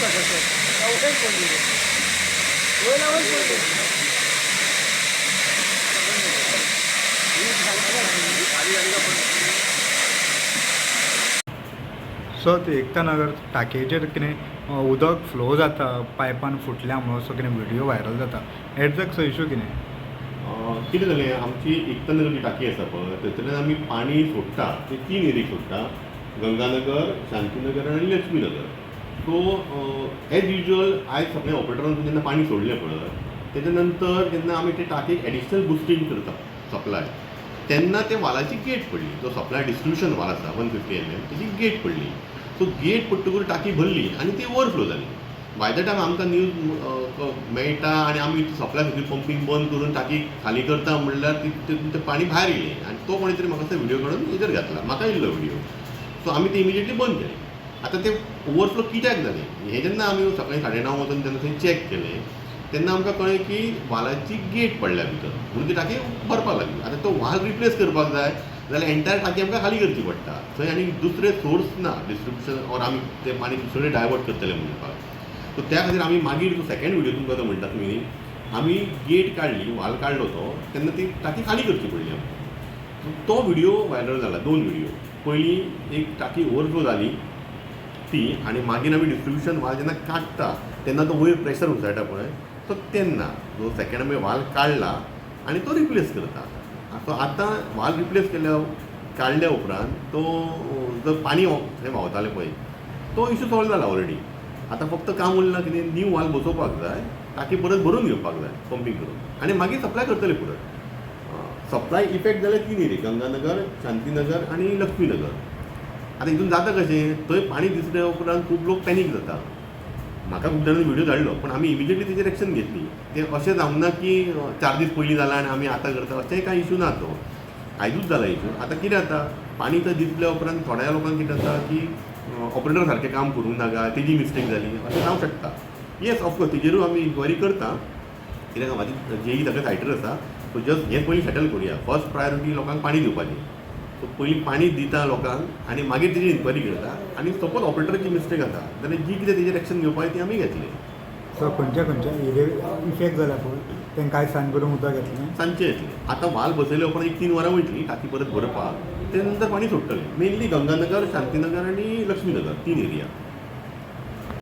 so ते एकता नगर टाकयेचेर कितें उदक फ्लो जाता पायपान फुटल्या म्हणून असो कितें व्हिडियो व्हायरल जाता एग्जॅक्ट इशू कितें कितें जालें आमची एकता नगर जी टाकी आसा पळय थंयसरल्यान आमी पाणी सोडटा ते 3 एरियेक सोडटा गंगानगर शांतीनगर आनी लक्ष्मीनगर सो एज युजल आयज सगळें ऑपरेटरान जेन्ना पाणी सोडलें पळय तेच्या नंतर जेन्ना आमी ते टाकयेक एडिशनल बुस्टिंग करता सप्लाय तेन्ना ते वालाची गेट पडली जो सप्लाय डिस्ट्रिब्युशन वाल आसा 150 mm तेजी गेट पडली सो गेट पडटकूच टाकी भरली आनी ती ओवरफ्लो जाली बाय द टायम आमकां न्यूज मेळटा आनी आमी सप्लाय सगळी पंपींग बंद करून टाकी खाली करता म्हणल्यार तें पाणी भायर येयलें आनी तो कोणी तरी म्हाका तो व्हिडियो काडून हेजेर घातला म्हाका येयल्लो व्हिडियो सो आमी ते इमिजिएटली बंद केलें आतां ते ओवरफ्लो कित्याक जालें हें जेन्ना आमी सकाळीं 9:30 वचून तेन्ना थंय चॅक केलें तेन्ना आमकां कळ्ळें की वालाची गेट पडल्या भितर म्हणून ती टाकी भरपाक लागली आतां तो वाल रिप्लेस करपाक जाय जाल्यार एंटायर टाकी आमकां खाली करची पडटा थंय आनी दुसरे सोर्स ना डिस्ट्रिब्युशन ऑर आमी तें पाणी दुसरे डायवर्ट करतले म्हणपाक सो त्या खातीर आमी मागीर जो सेकंड व्हिडियो तुमकां तो म्हणटा तुमी आमी गेट काडली वाल काडलो तो तेन्ना ती टाकी खाली करची पडली आमकां तो व्हिडियो व्हायरल जाला 2 व्हिडियो पयलीं एक टाकी ओवरफ्लो जाली ती आनी मागीर आमी डिस्ट्रिब्युशन वाल जेन्ना काडटा तेन्ना तो वयर प्रेशर उजळटा पळय सो तेन्ना जो सेकंड आमी वाल काडला आनी तो रिप्लेस करता सो आतां वाल रिप्लेस केल्या काडल्या उपरांत तो जो पाणी थंय व्हांवतालें पळय तो इशू सॉल्व जाला ऑलरेडी आतां फक्त काम उरलां कितें न्यू वाल बसोवपाक जाय टाकी परत भरून घेवपाक जाय पंपींग करून आनी मागीर सप्लाय करतले परत सप्लाय इफेक्ट जाले 3 एरिये गंगानगर शांतीनगर आनी लक्ष्मीनगर आतां हितून जाता कशें थंय पाणी दिसल्या उपरांत खूब लोक पॅनीक जाता म्हाका खूब जाणांनी व्हिडियो धाडलो पण आमी इमिजिएटली तेजेर एक्शन घेतली तें अशें जावंक ना की 4 दीस पयलीं जाला आनी आमी आतां करता अशेंय कांय इशू ना तो आयजूच जाला इशू आतां कितें जाता पाणी थंय दिसल्या उपरांत थोड्या लोकांक कितें जाता की ऑपरेटर सारकें काम करूंक नाका तेजी मिस्टेक जाली अशें जावंक शकता येस ऑफकोर्स तेजेरूय आमी इन्क्वायरी करता कित्याक म्हाजी जेई सगळें सायटर आसा सो जस्ट हें पयलीं सेटल करुया फर्स्ट प्रायोरिटी लोकांक पाणी दिवपाची सो पयलीं पाणी दिता लोकांक आनी मागीर तेजी इन्क्वायरी करता आनी सपोज ऑपरेटराची मिस्टेक आसा जाल्यार जी कितें तेजेर एक्शन घेवपाक ती आमी घेतली सो खंयच्या इफेक्ट जाला पळय तांकां आयज सांज करून उदक येतलें सांजचें येतलें आतां वाल बसयल्या उपरांत एक 3 वरां वयतलीं टाकी परत भरपाक ते नंतर पाणी सोडटलें मेनली गंगानगर शांतीनगर आनी लक्ष्मीनगर 3 एरिया